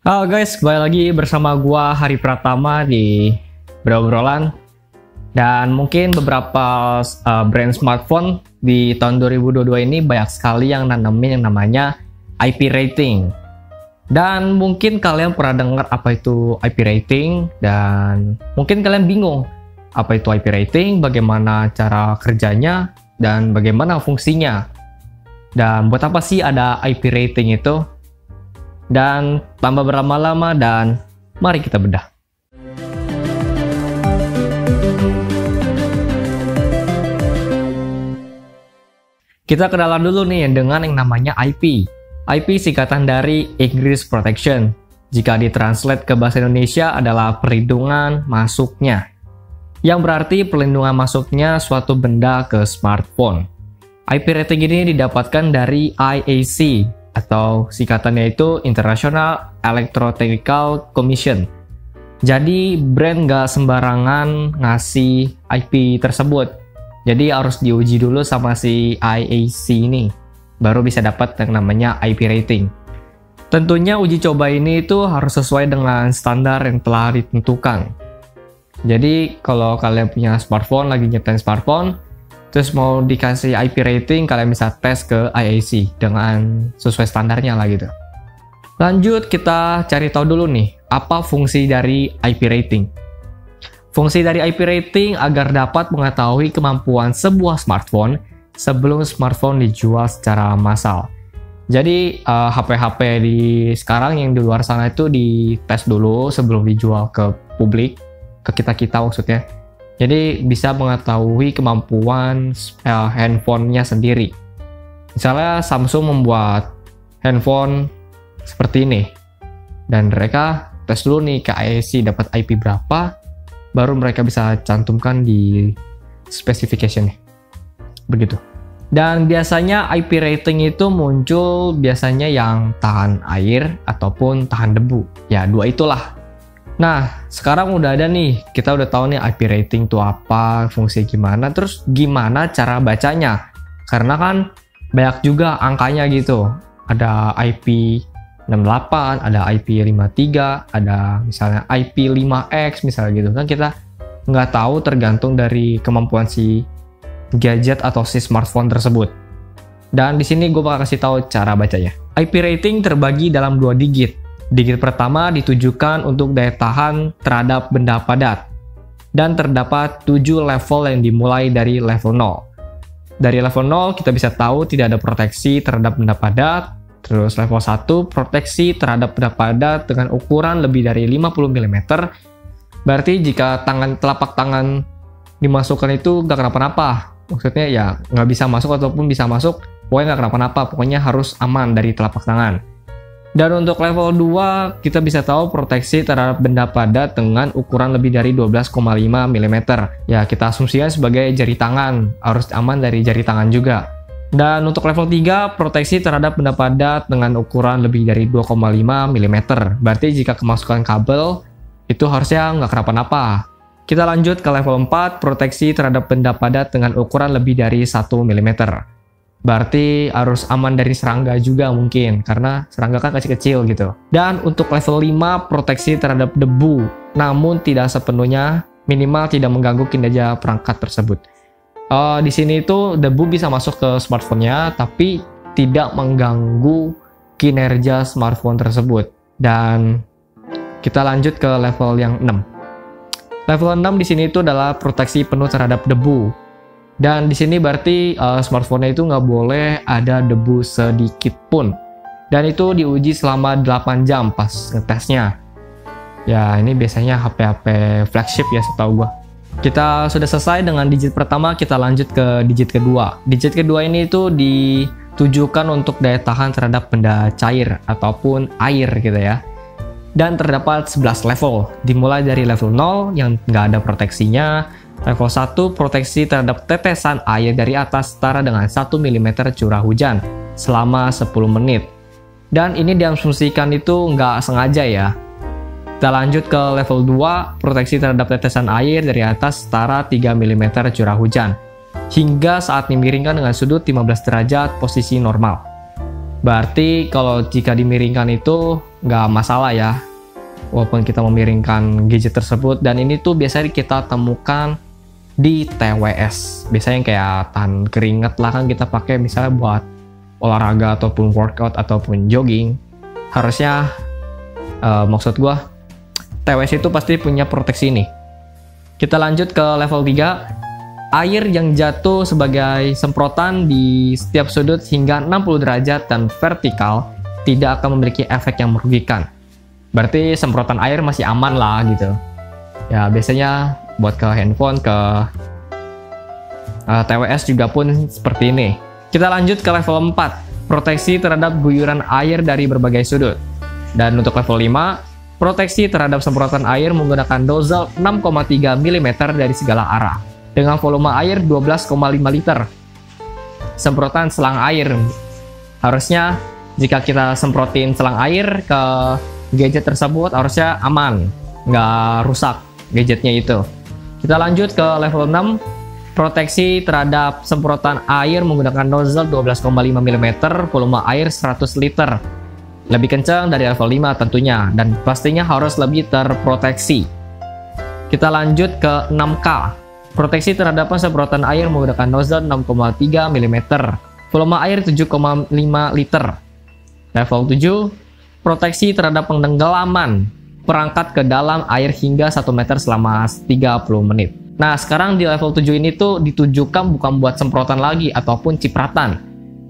Halo guys, kembali lagi bersama gua Hari Pratama di Berobrolan. Dan mungkin beberapa brand smartphone di tahun 2022 ini banyak sekali yang nanamin yang namanya IP rating. Dan mungkin kalian pernah dengar apa itu IP rating, dan mungkin kalian bingung apa itu IP rating, bagaimana cara kerjanya, dan bagaimana fungsinya. Dan buat apa sih ada IP rating itu? Dan tanpa berlama-lama, dan mari kita bedah. Kita kenalan dulu nih dengan yang namanya IP. IP singkatan dari Egress Protection. Jika ditranslate ke bahasa Indonesia adalah perlindungan masuknya. Yang berarti perlindungan masuknya suatu benda ke smartphone. IP rating ini didapatkan dari IAC, atau singkatannya itu International Electrotechnical Commission. Jadi brand nggak sembarangan ngasih IP tersebut. Jadi harus diuji dulu sama si IAC ini, baru bisa dapat yang namanya IP rating. Tentunya uji coba ini itu harus sesuai dengan standar yang telah ditentukan. Jadi kalau kalian punya smartphone, lagi nyiptain smartphone, terus mau dikasih IP rating, kalian bisa tes ke IAC dengan sesuai standarnya lah gitu. Lanjut, kita cari tahu dulu nih, apa fungsi dari IP rating. Fungsi dari IP rating agar dapat mengetahui kemampuan sebuah smartphone sebelum smartphone dijual secara massal. Jadi HP-HP di sekarang yang di luar sana itu dites dulu sebelum dijual ke publik, ke kita-kita maksudnya. Jadi bisa mengetahui kemampuan handphonenya sendiri. Misalnya Samsung membuat handphone seperti ini, dan mereka tes dulu nih ke IAC dapat IP berapa, baru mereka bisa cantumkan di specification-nya. Begitu. Dan biasanya IP rating itu muncul biasanya yang tahan air ataupun tahan debu. Ya, dua itulah. Nah, sekarang udah ada nih, kita udah tahu nih IP rating itu apa, fungsi gimana, terus gimana cara bacanya. Karena kan banyak juga angkanya gitu. Ada IP 68, ada IP 53, ada misalnya IP 5X misalnya gitu. Kan kita nggak tahu, tergantung dari kemampuan si gadget atau si smartphone tersebut. Dan di sini gue bakal kasih tahu cara bacanya. IP rating terbagi dalam 2 digit. Digit pertama ditujukan untuk daya tahan terhadap benda padat. Dan terdapat 7 level yang dimulai dari level 0. Dari level 0 kita bisa tahu tidak ada proteksi terhadap benda padat. Terus level 1 proteksi terhadap benda padat dengan ukuran lebih dari 50 mm. Berarti jika telapak tangan dimasukkan itu gak kenapa-napa. Maksudnya ya nggak bisa masuk ataupun bisa masuk, pokoknya nggak kenapa-napa. Pokoknya harus aman dari telapak tangan. Dan untuk level 2, kita bisa tahu proteksi terhadap benda padat dengan ukuran lebih dari 12,5 mm. Ya, kita asumsikan sebagai jari tangan, harus aman dari jari tangan juga. Dan untuk level 3, proteksi terhadap benda padat dengan ukuran lebih dari 2,5 mm. Berarti jika kemasukan kabel, itu harusnya nggak kenapa-napa. Kita lanjut ke level 4, proteksi terhadap benda padat dengan ukuran lebih dari 1 mm. Berarti harus aman dari serangga juga mungkin, karena serangga kan kecil-kecil gitu. Dan untuk level 5, proteksi terhadap debu, namun tidak sepenuhnya, minimal tidak mengganggu kinerja perangkat tersebut. Di sini itu debu bisa masuk ke smartphone-nya, tapi tidak mengganggu kinerja smartphone tersebut. Dan kita lanjut ke level yang 6. Level 6 di sini itu adalah proteksi penuh terhadap debu. Dan di sini berarti smartphone-nya itu nggak boleh ada debu sedikit pun. Dan itu diuji selama 8 jam pas ngetesnya. Ya, ini biasanya HP-HP flagship ya setahu gua. Kita sudah selesai dengan digit pertama, kita lanjut ke digit kedua. Digit kedua ini itu ditujukan untuk daya tahan terhadap benda cair ataupun air gitu ya. Dan terdapat 11 level. Dimulai dari level 0 yang nggak ada proteksinya. Level 1, proteksi terhadap tetesan air dari atas setara dengan 1 mm curah hujan selama 10 menit. Dan ini diasumsikan itu nggak sengaja ya. Kita lanjut ke level 2, proteksi terhadap tetesan air dari atas setara 3 mm curah hujan. Hingga saat dimiringkan dengan sudut 15 derajat posisi normal. Berarti kalau jika dimiringkan itu nggak masalah ya, walaupun kita memiringkan gadget tersebut. Dan ini tuh biasanya kita temukan di TWS, biasanya yang kayak tahan keringat lah kan, kita pakai misalnya buat olahraga ataupun workout ataupun jogging. Harusnya maksud gua TWS itu pasti punya proteksi ini. Kita lanjut ke level 3. Air yang jatuh sebagai semprotan di setiap sudut hingga 60 derajat dan vertikal tidak akan memiliki efek yang merugikan. Berarti semprotan air masih aman lah gitu. Ya biasanya buat ke handphone, ke TWS juga pun seperti ini. Kita lanjut ke level 4. Proteksi terhadap guyuran air dari berbagai sudut. Dan untuk level 5, proteksi terhadap semprotan air menggunakan nozzle 6,3 mm dari segala arah dengan volume air 12,5 liter. Semprotan selang air. Harusnya jika kita semprotin selang air ke gadget tersebut harusnya aman, nggak rusak gadgetnya itu. Kita lanjut ke level 6. Proteksi terhadap semprotan air menggunakan nozzle 12,5 mm, volume air 100 liter. Lebih kencang dari level 5 tentunya, dan pastinya harus lebih terproteksi. Kita lanjut ke 6K. Proteksi terhadap semprotan air menggunakan nozzle 6,3 mm, volume air 7,5 liter. Level 7. Proteksi terhadap penenggelaman perangkat ke dalam air hingga 1 meter selama 30 menit. Nah, sekarang di level 7 ini tuh ditujukan bukan buat semprotan lagi ataupun cipratan,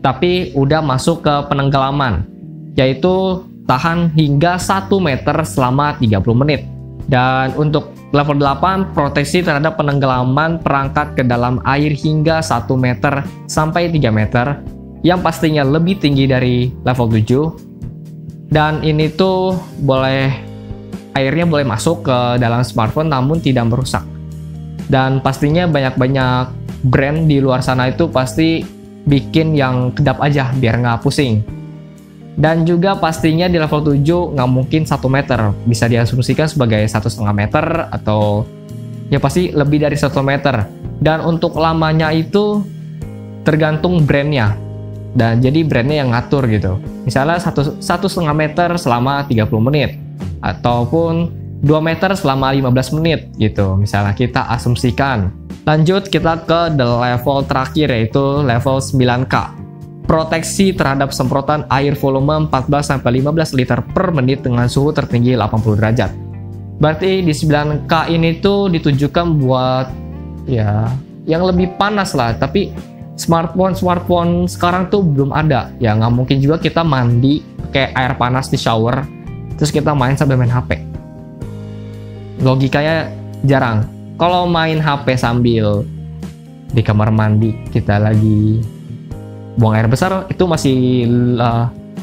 tapi udah masuk ke penenggelaman, yaitu tahan hingga 1 meter selama 30 menit. Dan untuk level 8, proteksi terhadap penenggelaman perangkat ke dalam air hingga 1 meter sampai 3 meter, yang pastinya lebih tinggi dari level 7. Dan ini tuh airnya boleh masuk ke dalam smartphone namun tidak merusak. Dan pastinya banyak-banyak brand di luar sana itu pasti bikin yang kedap aja biar nggak pusing. Dan juga pastinya di level 7 nggak mungkin 1 meter, bisa diasumsikan sebagai 1,5 meter atau ya pasti lebih dari 1 meter. Dan untuk lamanya itu tergantung brandnya, dan jadi brandnya yang ngatur gitu. Misalnya 1,5 meter selama 30 menit ataupun 2 meter selama 15 menit gitu, misalnya kita asumsikan. Lanjut kita ke level terakhir, yaitu level 9K. Proteksi terhadap semprotan air volume 14-15 liter per menit dengan suhu tertinggi 80 derajat. Berarti di 9K ini tuh ditujukan buat ya yang lebih panas lah, tapi smartphone sekarang tuh belum ada. Ya nggak mungkin juga kita mandi pakai air panas di shower terus kita main sambil main HP. Logikanya jarang. Kalau main HP sambil di kamar mandi kita lagi buang air besar, itu masih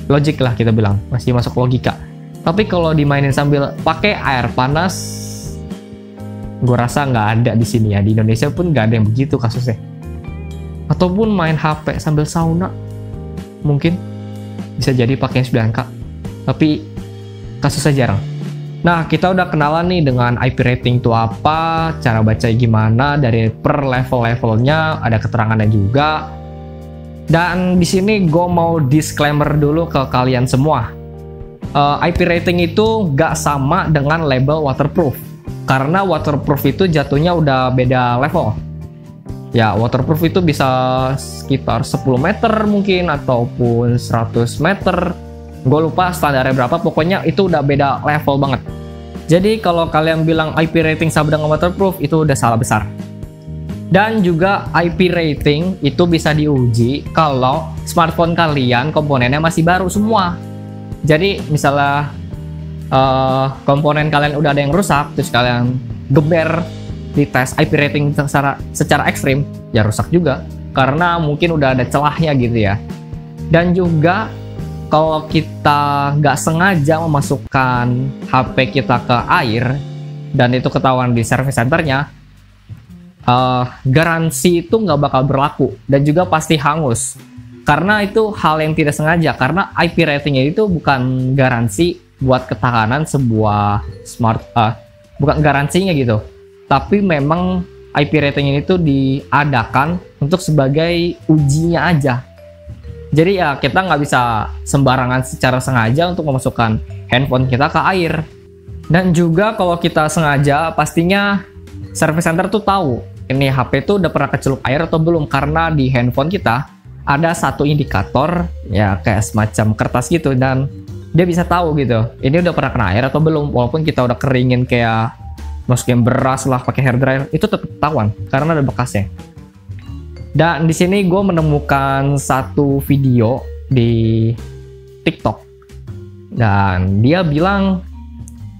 logik lah, kita bilang masih masuk logika. Tapi kalau dimainin sambil pakai air panas, gue rasa nggak ada di sini ya. Di Indonesia pun nggak ada yang begitu kasusnya. Ataupun main HP sambil sauna, mungkin bisa jadi pakai 9K. Tapi kasusnya jarang. Nah, kita udah kenalan nih dengan IP rating itu apa, cara baca gimana, dari per level-levelnya, ada keterangannya juga. Dan di sini gue mau disclaimer dulu ke kalian semua. IP rating itu gak sama dengan label waterproof. Karena waterproof itu jatuhnya udah beda level. Ya, waterproof itu bisa sekitar 10 meter mungkin, ataupun 100 meter. Gue lupa standarnya berapa, pokoknya itu udah beda level banget. Jadi kalau kalian bilang IP rating sama dengan waterproof, itu udah salah besar. Dan juga IP rating itu bisa diuji kalau smartphone kalian komponennya masih baru semua. Jadi misalnya komponen kalian udah ada yang rusak, terus kalian geber di tes IP rating secara ekstrim, ya rusak juga. Karena mungkin udah ada celahnya gitu ya. Dan juga kalau kita nggak sengaja memasukkan HP kita ke air dan itu ketahuan di service centernya, garansi itu nggak bakal berlaku dan juga pasti hangus. Karena itu hal yang tidak sengaja, karena IP ratingnya itu bukan garansi buat ketahanan sebuah bukan garansinya gitu. Tapi memang IP rating ini tuh diadakan untuk sebagai ujinya aja. Jadi ya kita nggak bisa sembarangan secara sengaja untuk memasukkan handphone kita ke air. Dan juga kalau kita sengaja, pastinya service center tuh tahu ini HP tuh udah pernah kecelup air atau belum, karena di handphone kita ada satu indikator ya kayak semacam kertas gitu, dan dia bisa tahu gitu ini udah pernah kena air atau belum. Walaupun kita udah keringin kayak masukin beras lah pakai hair dryer, itu tetap ketahuan karena ada bekasnya. Dan di sini gue menemukan satu video di TikTok, dan dia bilang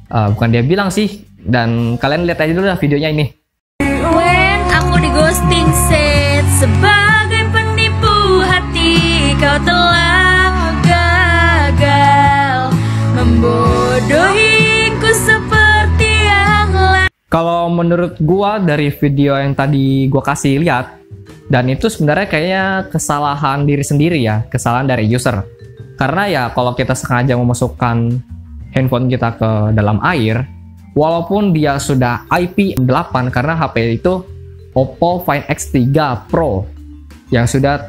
bukan dia bilang sih, dan kalian lihat aja dulu lah videonya ini. When aku di ghosting set sebagai penipu hati, kau telah gagal membodohiku seperti yang lain. Kalau menurut gua dari video yang tadi gua kasih lihat, dan itu sebenarnya kayaknya kesalahan diri sendiri ya, kesalahan dari user. Karena ya kalau kita sengaja memasukkan handphone kita ke dalam air, walaupun dia sudah IP8 karena HP itu Oppo Find X3 Pro yang sudah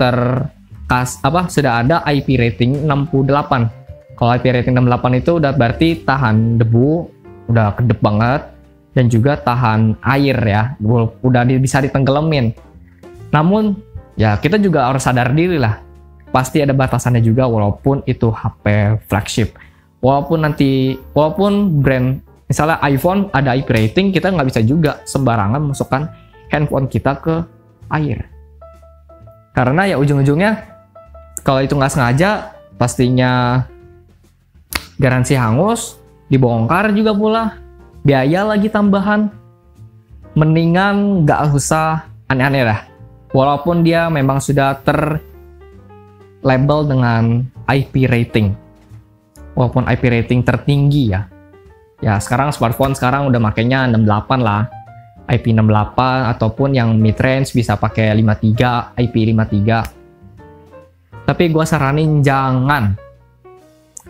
sudah ada IP rating 68. Kalau IP rating 68 itu udah berarti tahan debu, udah kedap banget, dan juga tahan air ya, udah bisa ditenggelamin. Namun ya kita juga harus sadar diri lah, pasti ada batasannya juga walaupun itu HP flagship. Walaupun brand misalnya iPhone ada IP rating, kita nggak bisa juga sembarangan masukkan handphone kita ke air. Karena ya ujung-ujungnya kalau itu nggak sengaja, pastinya garansi hangus, dibongkar juga pula, biaya lagi tambahan. Mendingan nggak usah aneh-aneh lah. Walaupun dia memang sudah terlabel dengan IP rating. Walaupun IP rating tertinggi ya. Ya sekarang smartphone sekarang udah makainya 68 lah. IP 68 ataupun yang mid range bisa pakai 53, IP 53. Tapi gua saranin jangan.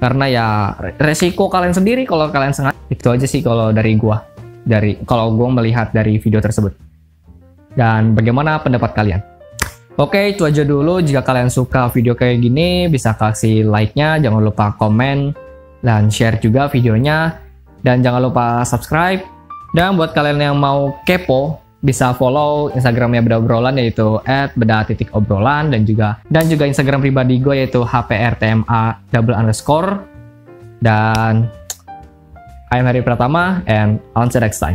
Karena ya resiko kalian sendiri kalau kalian sengaja. Itu aja sih kalau dari gua. Kalau gua melihat dari video tersebut. Dan bagaimana pendapat kalian? Oke, itu aja dulu. Jika kalian suka video kayak gini, bisa kasih like-nya, jangan lupa komen, dan share juga videonya. Dan jangan lupa subscribe. Dan buat kalian yang mau kepo, bisa follow Instagramnya Beda Obrolan, yaitu @beda_obrolan, dan juga Instagram pribadi gue yaitu @hprtma__. Dan I'm Heri Pratama, and on to next time.